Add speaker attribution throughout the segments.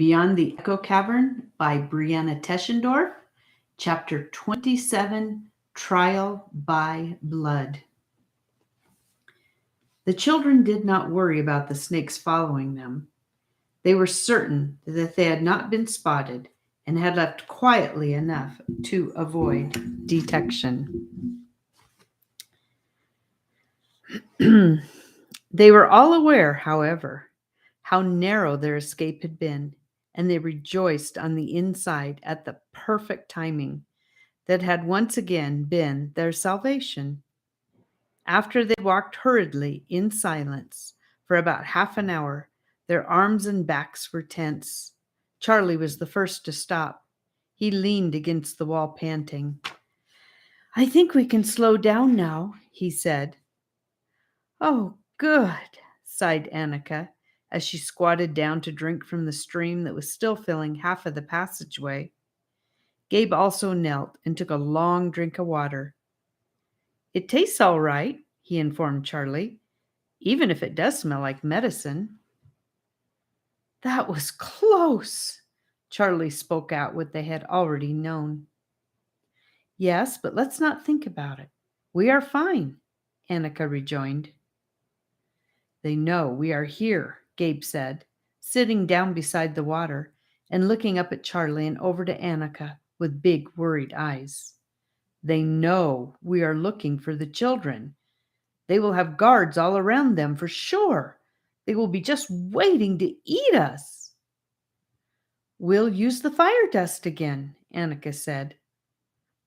Speaker 1: Beyond the Echo Cavern by BreAnna Teschendorf, Chapter 27, Trial by Blood. The children did not worry about the snakes following them. They were certain that they had not been spotted and had left quietly enough to avoid detection. They were all aware, however, how narrow their escape had been, and they rejoiced on the inside at the perfect timing that had once again been their salvation. After they walked hurriedly in silence for about half an hour, their arms and backs were tense. Charlie was the first to stop. He leaned against the wall, panting. "I think we can slow down now," he said. "Oh, good," sighed Annika, as she squatted down to drink from the stream that was still filling half of the passageway. Gabe also knelt and took a long drink of water. "It tastes all right," he informed Charlie, "even if it does smell like medicine." "That was close," Charlie spoke out what they had already known. "Yes, but let's not think about it. We are fine," Annika rejoined. "They know we are here," Gabe said, sitting down beside the water and looking up at Charlie and over to Annika with big, worried eyes. "They know we are looking for the children. They will have guards all around them for sure. They will be just waiting to eat us." "We'll use the fire dust again," Annika said.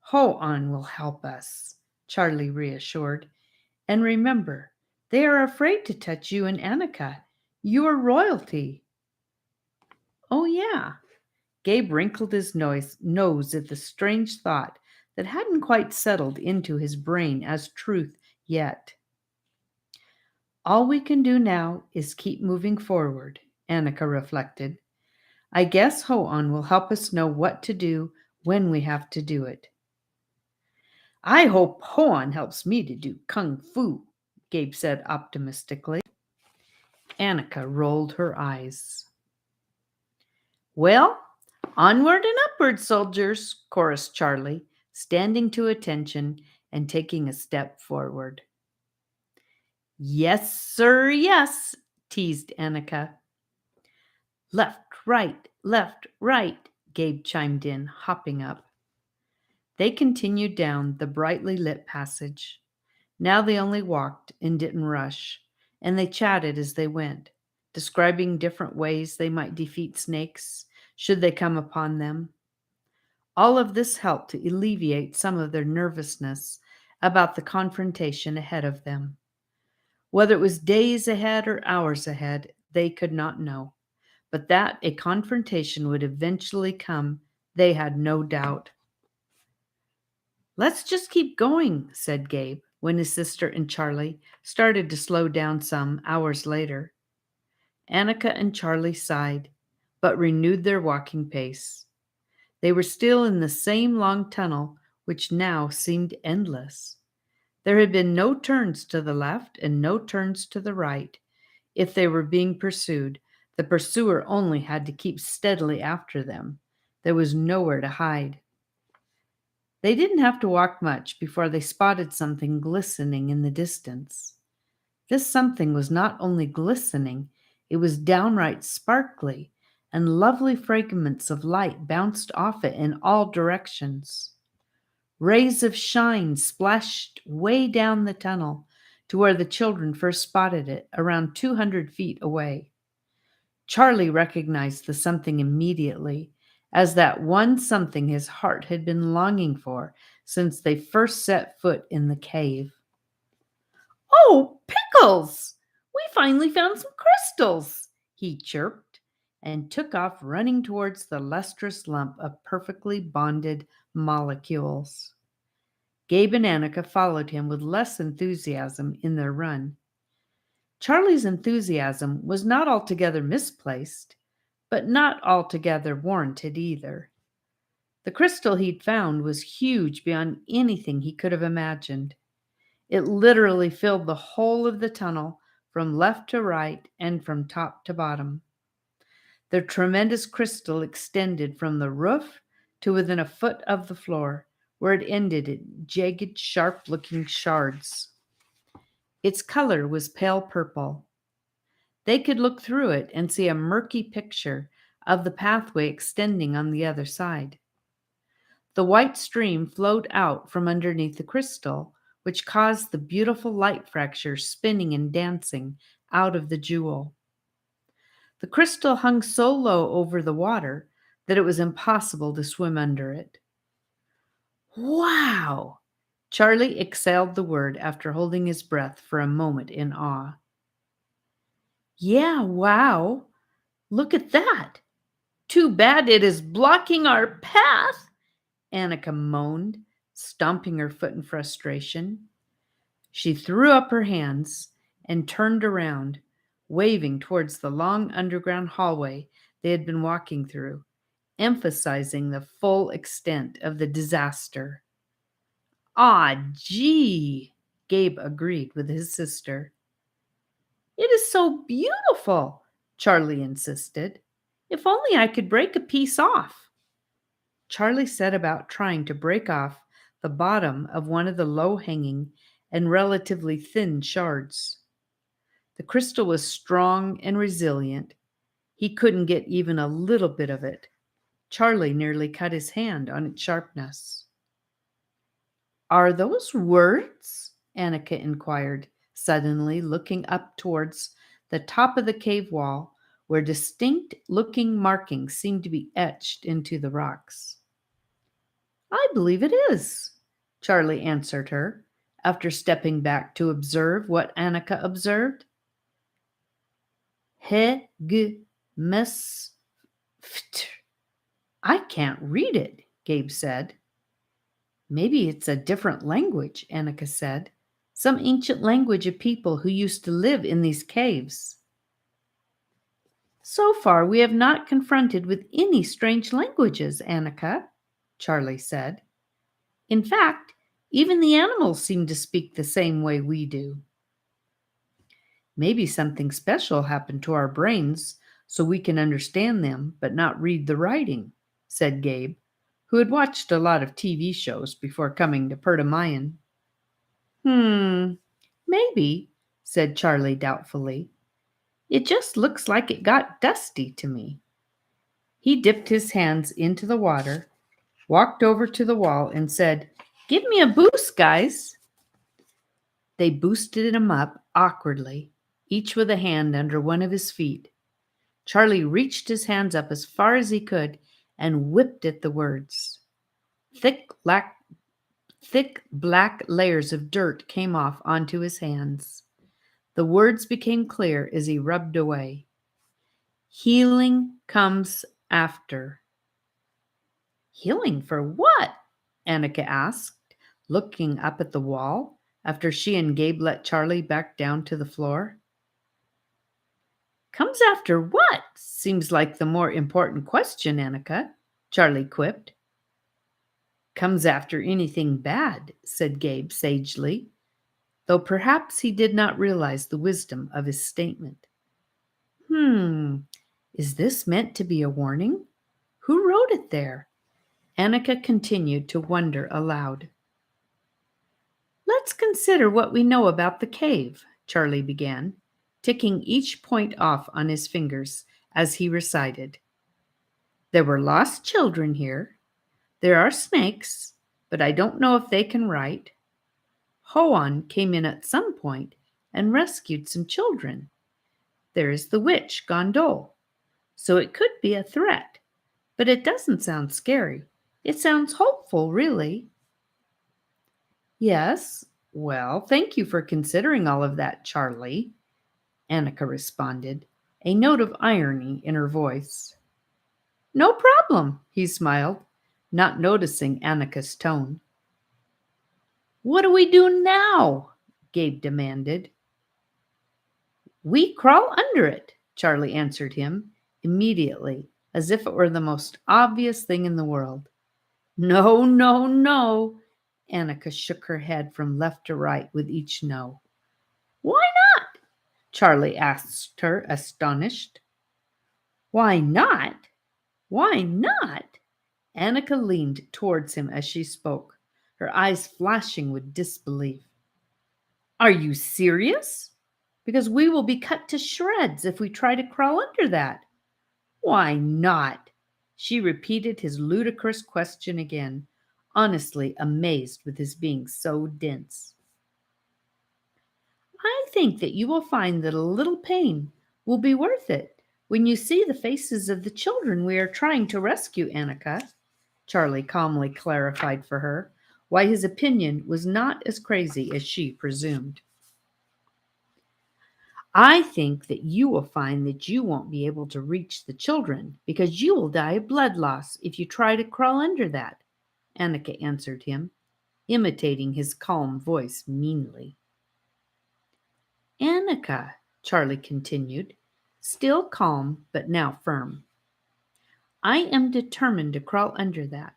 Speaker 1: "Ho-On will help us," Charlie reassured. "And remember, they are afraid to touch you and Annika. You are royalty." "Oh, yeah." Gabe wrinkled his nose at the strange thought that hadn't quite settled into his brain as truth yet. "All we can do now is keep moving forward," Annika reflected. "I guess Ho-On will help us know what to do when we have to do it." "I hope Ho-On helps me to do kung fu," Gabe said optimistically. Annika rolled her eyes. "Well, onward and upward, soldiers," chorused Charlie, standing to attention and taking a step forward. "Yes, sir, yes," teased Annika. Left, right," Gabe chimed in, hopping up. They continued down the brightly lit passage. Now they only walked and didn't rush, and they chatted as they went, describing different ways they might defeat snakes should they come upon them. All of this helped to alleviate some of their nervousness about the confrontation ahead of them. Whether it was days ahead or hours ahead, they could not know, but that a confrontation would eventually come, they had no doubt. "Let's just keep going," said Gabe, when his sister and Charlie started to slow down some hours later. Annika and Charlie sighed, but renewed their walking pace. They were still in the same long tunnel, which now seemed endless. There had been no turns to the left and no turns to the right. If they were being pursued, the pursuer only had to keep steadily after them. There was nowhere to hide. They didn't have to walk much before they spotted something glistening in the distance. This something was not only glistening, it was downright sparkly, and lovely fragments of light bounced off it in all directions. Rays of shine splashed way down the tunnel to where the children first spotted it, around 200 feet away. Charlie recognized the something immediately as that one something his heart had been longing for since they first set foot in the cave. "Oh, pickles! We finally found some crystals," he chirped, and took off running towards the lustrous lump of perfectly bonded molecules. Gabe and Annika followed him with less enthusiasm in their run. Charlie's enthusiasm was not altogether misplaced, but not altogether warranted either. The crystal he'd found was huge beyond anything he could have imagined. It literally filled the whole of the tunnel from left to right and from top to bottom. The tremendous crystal extended from the roof to within a foot of the floor, where it ended in jagged, sharp-looking shards. Its color was pale purple. They could look through it and see a murky picture of the pathway extending on the other side. The white stream flowed out from underneath the crystal, which caused the beautiful light fractures spinning and dancing out of the jewel. The crystal hung so low over the water that it was impossible to swim under it. Wow! Charlie exhaled the word after holding his breath for a moment in awe. Yeah, wow! Look at that! Too bad it is blocking our path, Annika moaned, stomping her foot in frustration. She threw up her hands and turned around, waving towards the long underground hallway they had been walking through, emphasizing the full extent of the disaster. Ah, gee, Gabe agreed with his sister. It is so beautiful, Charlie insisted. If only I could break a piece off. Charlie set about trying to break off the bottom of one of the low-hanging and relatively thin shards. The crystal was strong and resilient. He couldn't get even a little bit of it. Charlie nearly cut his hand on its sharpness. Are those words? Annika inquired, suddenly looking up towards the top of the cave wall, where distinct-looking markings seemed to be etched into the rocks. I believe it is, Charlie answered her, after stepping back to observe what Annika observed. He g mes ft. I can't read it, Gabe said. Maybe it's a different language, Annika said. Some ancient language of people who used to live in these caves. So far, we have not confronted with any strange languages, Annika, Charlie said. In fact, even the animals seem to speak the same way we do. Maybe something special happened to our brains so we can understand them but not read the writing, said Gabe, who had watched a lot of TV shows before coming to Pertamayan. Maybe, said Charlie doubtfully. It just looks like it got dusty to me. He dipped his hands into the water, walked over to the wall, and said, Give me a boost, guys. They boosted him up awkwardly, each with a hand under one of his feet. Charlie reached his hands up as far as he could and whipped at the words. Thick black layers of dirt came off onto his hands. The words became clear as he rubbed away. Healing comes after. Healing for what? Annika asked, looking up at the wall after she and Gabe let Charlie back down to the floor. Comes after what? Seems like the more important question, Annika, Charlie quipped. Comes after anything bad, said Gabe sagely, though perhaps he did not realize the wisdom of his statement. Is this meant to be a warning? Who wrote it there? Annika continued to wonder aloud. Let's consider what we know about the cave, Charlie began, ticking each point off on his fingers as he recited. There were lost children here. There are snakes, but I don't know if they can write. Hoan came in at some point and rescued some children. There is the witch, Gondol. So it could be a threat, but it doesn't sound scary. It sounds hopeful, really. Yes, well, thank you for considering all of that, Charlie, Annika responded, a note of irony in her voice. No problem, he smiled, not noticing Annika's tone. What do we do now? Gabe demanded. We crawl under it, Charlie answered him immediately, as if it were the most obvious thing in the world. No, no, no. Annika shook her head from left to right with each no. Why not? Charlie asked her, astonished. Why not? Why not? Annika leaned towards him as she spoke, her eyes flashing with disbelief. Are you serious? Because we will be cut to shreds if we try to crawl under that. Why not? She repeated his ludicrous question again, honestly amazed with his being so dense. I think that you will find that a little pain will be worth it when you see the faces of the children we are trying to rescue, Annika. Charlie calmly clarified for her why his opinion was not as crazy as she presumed. I think that you will find that you won't be able to reach the children because you will die of blood loss if you try to crawl under that, Annika answered him, imitating his calm voice meanly. Annika, Charlie continued, still calm but now firm. I am determined to crawl under that.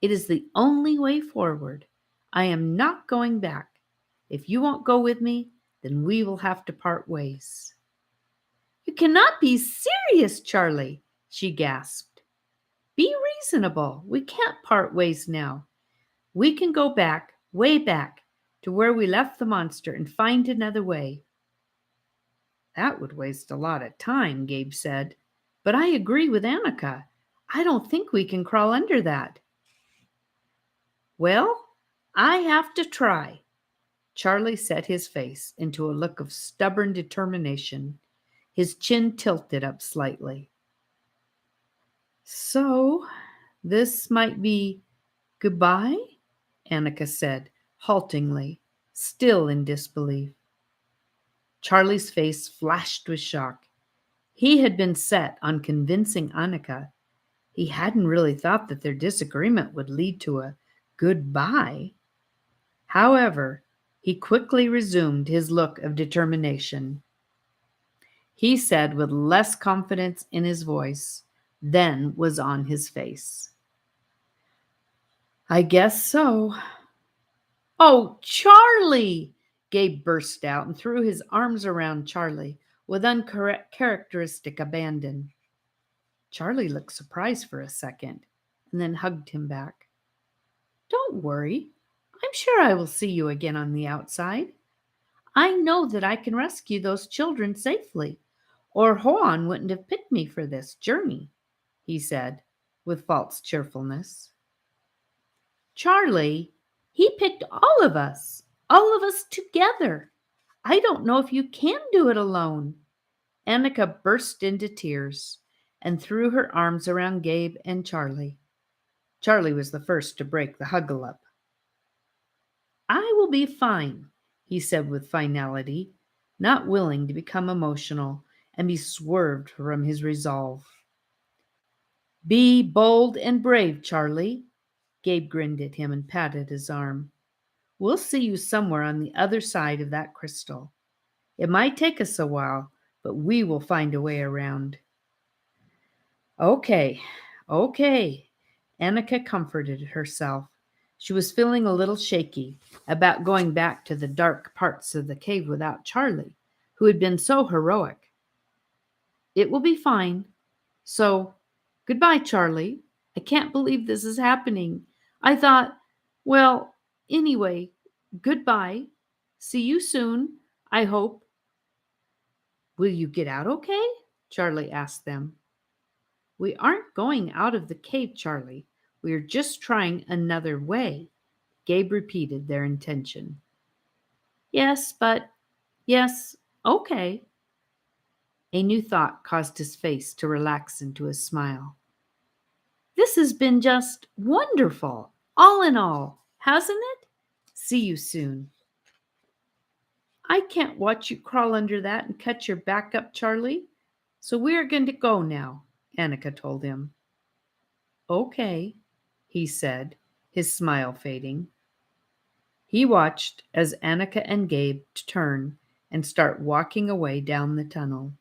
Speaker 1: It is the only way forward. I am not going back. If you won't go with me, then we will have to part ways. You cannot be serious, Charlie, she gasped. Be reasonable. We can't part ways now. We can go back, way back, to where we left the monster and find another way. That would waste a lot of time, Gabe said. But I agree with Annika. I don't think we can crawl under that. Well, I have to try. Charlie set his face into a look of stubborn determination, his chin tilted up slightly. So, this might be goodbye? Annika said, haltingly, still in disbelief. Charlie's face flashed with shock. He had been set on convincing Annika. He hadn't really thought that their disagreement would lead to a goodbye. However, he quickly resumed his look of determination. He said with less confidence in his voice than was on his face, I guess so. Oh, Charlie! Gabe burst out and threw his arms around Charlie with uncharacteristic abandon. Charlie looked surprised for a second and then hugged him back. Don't worry. I'm sure I will see you again on the outside. I know that I can rescue those children safely, or Juan wouldn't have picked me for this journey, he said with false cheerfulness. Charlie, he picked all of us together. I don't know if you can do it alone. Annika burst into tears and threw her arms around Gabe and Charlie. Charlie was the first to break the huggle up. I will be fine, he said with finality, not willing to become emotional and be swerved from his resolve. Be bold and brave, Charlie. Gabe grinned at him and patted his arm. We'll see you somewhere on the other side of that crystal. It might take us a while, but we will find a way around. Okay. Annika comforted herself. She was feeling a little shaky about going back to the dark parts of the cave without Charlie, who had been so heroic. It will be fine. So, goodbye, Charlie. I can't believe this is happening. I thought, well, anyway, goodbye. See you soon, I hope. Will you get out okay? Charlie asked them. We aren't going out of the cave, Charlie. We are just trying another way. Gabe repeated their intention. Yes, okay. A new thought caused his face to relax into a smile. This has been just wonderful, all in all, hasn't it? See you soon. I can't watch you crawl under that and cut your back up, Charlie. So we are going to go now, Annika told him. Okay, he said, his smile fading. He watched as Annika and Gabe turn and start walking away down the tunnel.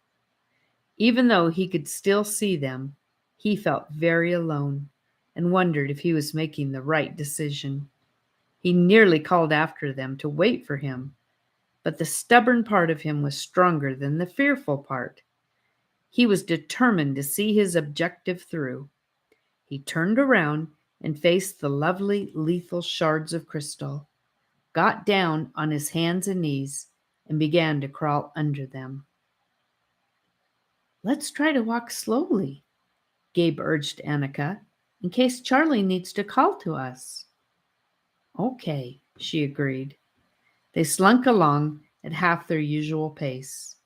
Speaker 1: Even though he could still see them, he felt very alone and wondered if he was making the right decision. He nearly called after them to wait for him, but the stubborn part of him was stronger than the fearful part. He was determined to see his objective through. He turned around and faced the lovely, lethal shards of crystal, got down on his hands and knees, and began to crawl under them. "Let's try to walk slowly," Gabe urged Annika, "in case Charlie needs to call to us." "Okay," she agreed. They slunk along at half their usual pace.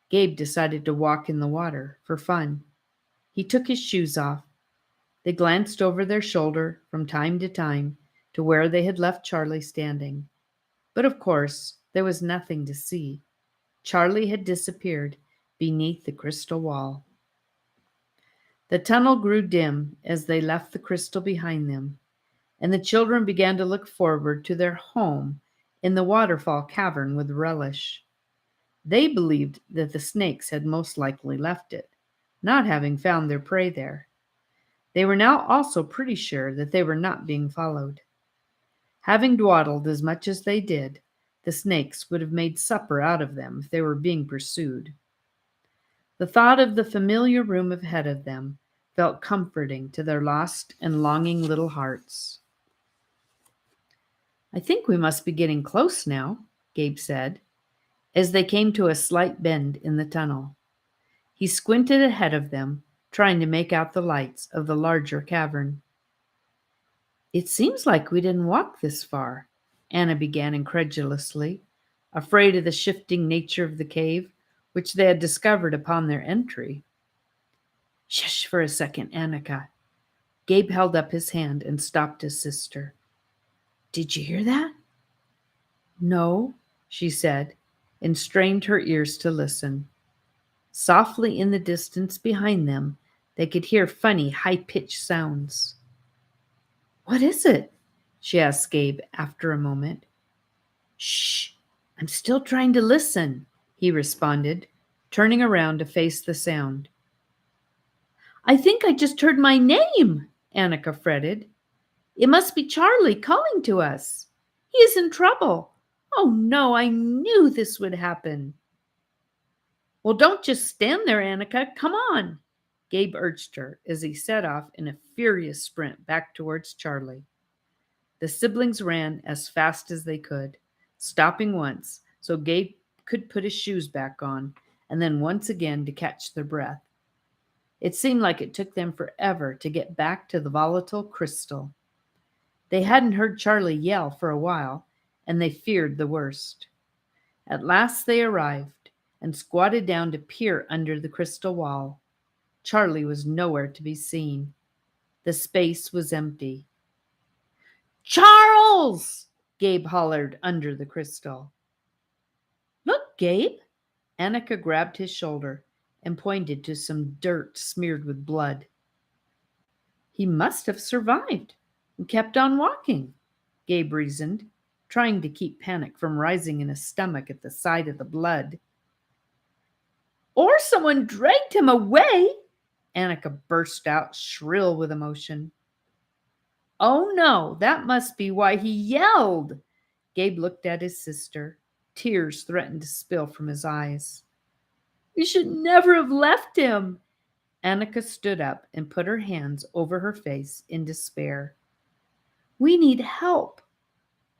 Speaker 1: Gabe decided to walk in the water for fun. He took his shoes off. They glanced over their shoulder from time to time to where they had left Charlie standing. But of course, there was nothing to see. Charlie had disappeared beneath the crystal wall. The tunnel grew dim as they left the crystal behind them, and the children began to look forward to their home in the waterfall cavern with relish. They believed that the snakes had most likely left it, not having found their prey there. They were now also pretty sure that they were not being followed. Having dawdled as much as they did, the snakes would have made supper out of them if they were being pursued. The thought of the familiar room ahead of them felt comforting to their lost and longing little hearts. "I think we must be getting close now," Gabe said, as they came to a slight bend in the tunnel. He squinted ahead of them, trying to make out the lights of the larger cavern. "It seems like we didn't walk this far," Anna began incredulously, afraid of the shifting nature of the cave, which they had discovered upon their entry. "Shush for a second, Annika." Gabe held up his hand and stopped his sister. "Did you hear that?" "No," she said, and strained her ears to listen. Softly in the distance behind them, they could hear funny, high-pitched sounds. "What is it?" she asked Gabe after a moment. "Shh, I'm still trying to listen," he responded, turning around to face the sound. "I think I just heard my name," Annika fretted. "It must be Charlie calling to us. He is in trouble. Oh no, I knew this would happen." "Well, don't just stand there, Annika. Come on," Gabe urged her as he set off in a furious sprint back towards Charlie. The siblings ran as fast as they could, stopping once so Gabe could put his shoes back on, and then once again to catch their breath. It seemed like it took them forever to get back to the volatile crystal. They hadn't heard Charlie yell for a while, and they feared the worst. At last they arrived and squatted down to peer under the crystal wall. Charlie was nowhere to be seen. The space was empty. "Charles!" Gabe hollered under the crystal. "Look, Gabe!" Annika grabbed his shoulder and pointed to some dirt smeared with blood. "He must have survived and kept on walking," Gabe reasoned, trying to keep panic from rising in his stomach at the sight of the blood. "Or someone dragged him away," Annika burst out, shrill with emotion. "Oh no, that must be why he yelled." Gabe looked at his sister. Tears threatened to spill from his eyes. "We should never have left him." Annika stood up and put her hands over her face in despair. "We need help."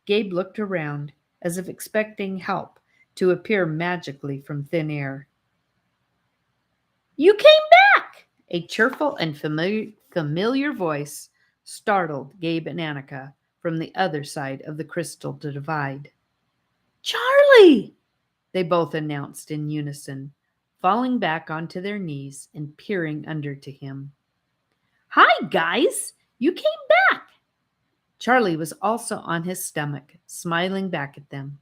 Speaker 1: Gabe looked around as if expecting help to appear magically from thin air. "You came back!" A cheerful and familiar voice startled Gabe and Annika from the other side of the crystal divide. "Charlie!" they both announced in unison, falling back onto their knees and peering under to him. "Hi, guys! You came back!" Charlie was also on his stomach, smiling back at them.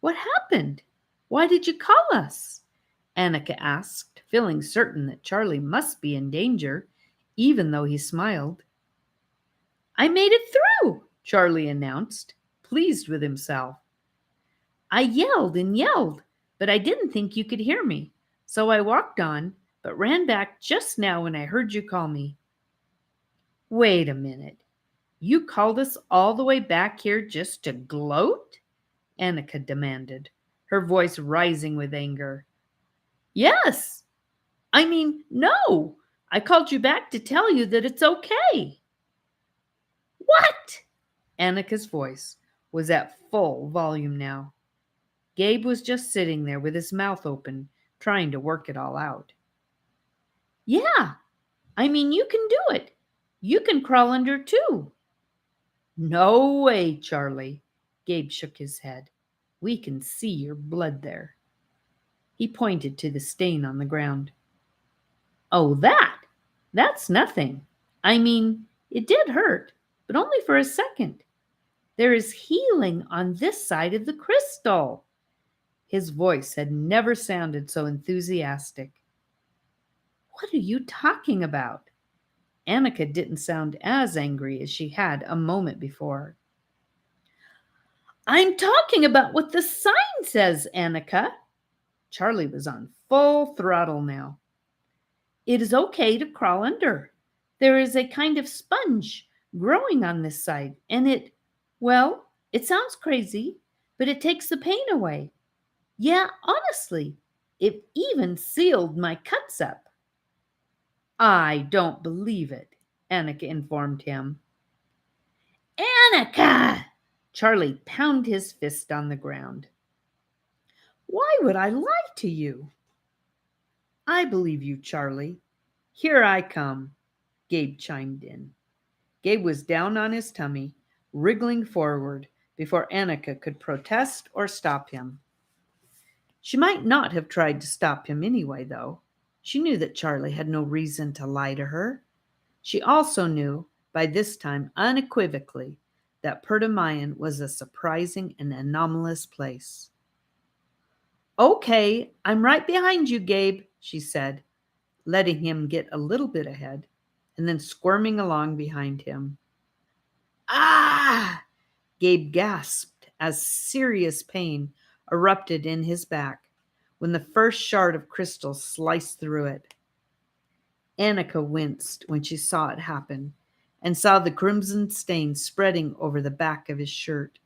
Speaker 1: "What happened? Why did you call us?" Annika asked, feeling certain that Charlie must be in danger, even though he smiled. "I made it through," Charlie announced, pleased with himself. "I yelled and yelled, but I didn't think you could hear me, so I walked on, but ran back just now when I heard you call me." "Wait a minute. You called us all the way back here just to gloat?" Annika demanded, her voice rising with anger. "Yes. No. I called you back to tell you that it's okay. What? Annika's voice was at full volume now. Gabe was just sitting there with his mouth open, trying to work it all out. Yeah, you can do it. You can crawl under too. No way, Charlie. Gabe shook his head. We can see your blood there. He pointed to the stain on the ground. Oh, that? That's nothing. It did hurt, but only for a second. There is healing on this side of the crystal. His voice had never sounded so enthusiastic. What are you talking about? Annika didn't sound as angry as she had a moment before. I'm talking about what the sign says, Annika. Charlie was on full throttle now. It is okay to crawl under. There is a kind of sponge growing on this side, and it sounds crazy, but it takes the pain away. Yeah, honestly, it even sealed my cuts up. I don't believe it, Annika informed him. Annika! Charlie pounded his fist on the ground. Why would I lie to you? I believe you, Charlie. Here I come, Gabe chimed in. Gabe was down on his tummy, wriggling forward before Annika could protest or stop him. She might not have tried to stop him anyway, though. She knew that Charlie had no reason to lie to her. She also knew, by this time unequivocally, that Pertamayan was a surprising and anomalous place. Okay, I'm right behind you, Gabe, she said, letting him get a little bit ahead, and then squirming along behind him. Ah! Gabe gasped as serious pain erupted in his back when the first shard of crystal sliced through it. Annika winced when she saw it happen and saw the crimson stain spreading over the back of his shirt.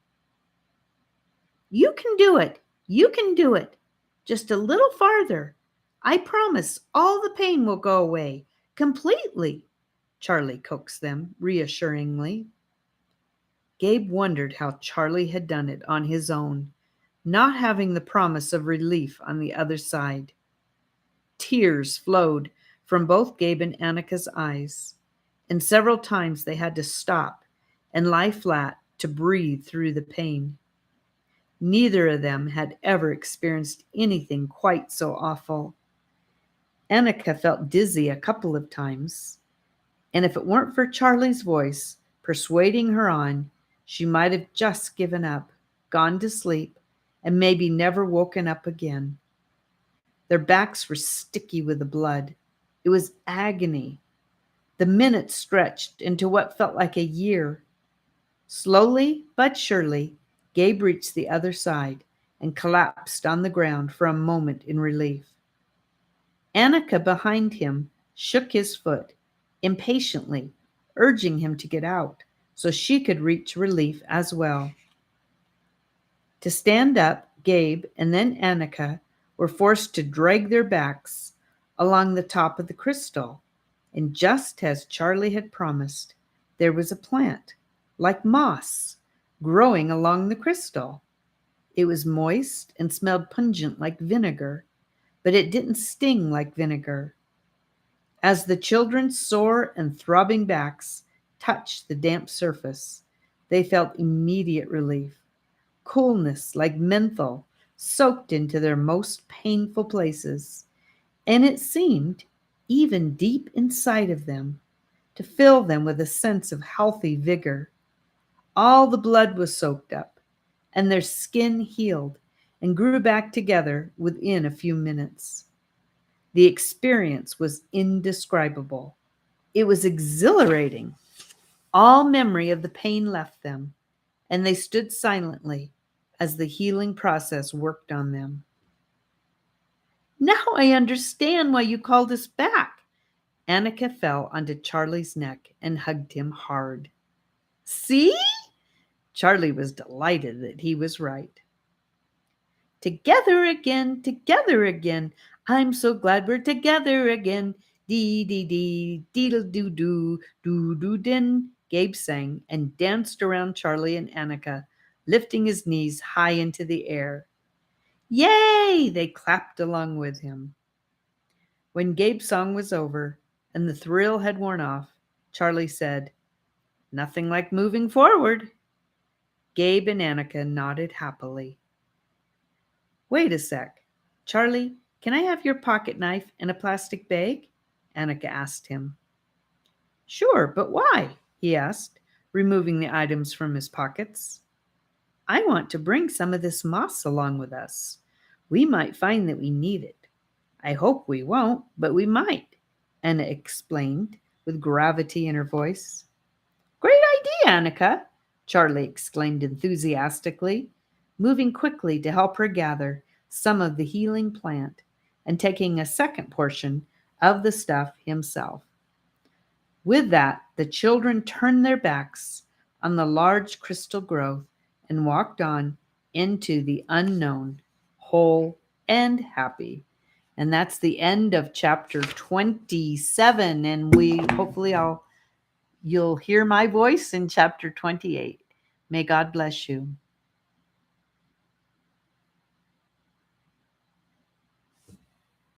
Speaker 1: You can do it. You can do it. Just a little farther. I promise all the pain will go away completely, Charlie coaxed them reassuringly. Gabe wondered how Charlie had done it on his own, not having the promise of relief on the other side. Tears flowed from both Gabe and Annika's eyes, and several times they had to stop and lie flat to breathe through the pain. Neither of them had ever experienced anything quite so awful. Annika felt dizzy a couple of times, and if it weren't for Charlie's voice persuading her on, she might have just given up, gone to sleep, and maybe never woken up again. Their backs were sticky with the blood. It was agony. The minutes stretched into what felt like a year. Slowly but surely, Gabe reached the other side and collapsed on the ground for a moment in relief. Annika behind him shook his foot impatiently, urging him to get out so she could reach relief as well. To stand up, Gabe and then Annika were forced to drag their backs along the top of the crystal, and just as Charlie had promised, there was a plant, like moss, growing along the crystal. It was moist and smelled pungent like vinegar, but it didn't sting like vinegar. As the children's sore and throbbing backs touched the damp surface, they felt immediate relief. Coolness like menthol soaked into their most painful places, and it seemed, even deep inside of them, to fill them with a sense of healthy vigor. All the blood was soaked up, and their skin healed and grew back together within a few minutes. The experience was indescribable. It was exhilarating. All memory of the pain left them, and they stood silently as the healing process worked on them. Now I understand why you called us back. Annika fell onto Charlie's neck and hugged him hard. See? Charlie was delighted that he was right. Together again, I'm so glad we're together again. Dee dee dee, deedle doo doo, doo doo din. Gabe sang and danced around Charlie and Annika, lifting his knees high into the air. Yay! They clapped along with him. When Gabe's song was over and the thrill had worn off, Charlie said, Nothing like moving forward. Gabe and Annika nodded happily. Wait a sec. Charlie, can I have your pocket knife and a plastic bag? Annika asked him. Sure, but why? He asked, removing the items from his pockets. I want to bring some of this moss along with us. We might find that we need it. I hope we won't, but we might, Anna explained with gravity in her voice. Great idea, Annika, Charlie exclaimed enthusiastically, moving quickly to help her gather some of the healing plant and taking a second portion of the stuff himself. With that, the children turned their backs on the large crystal growth and walked on into the unknown, whole and happy. And that's the end of chapter 27. And you'll hear my voice in chapter 28. May God bless you.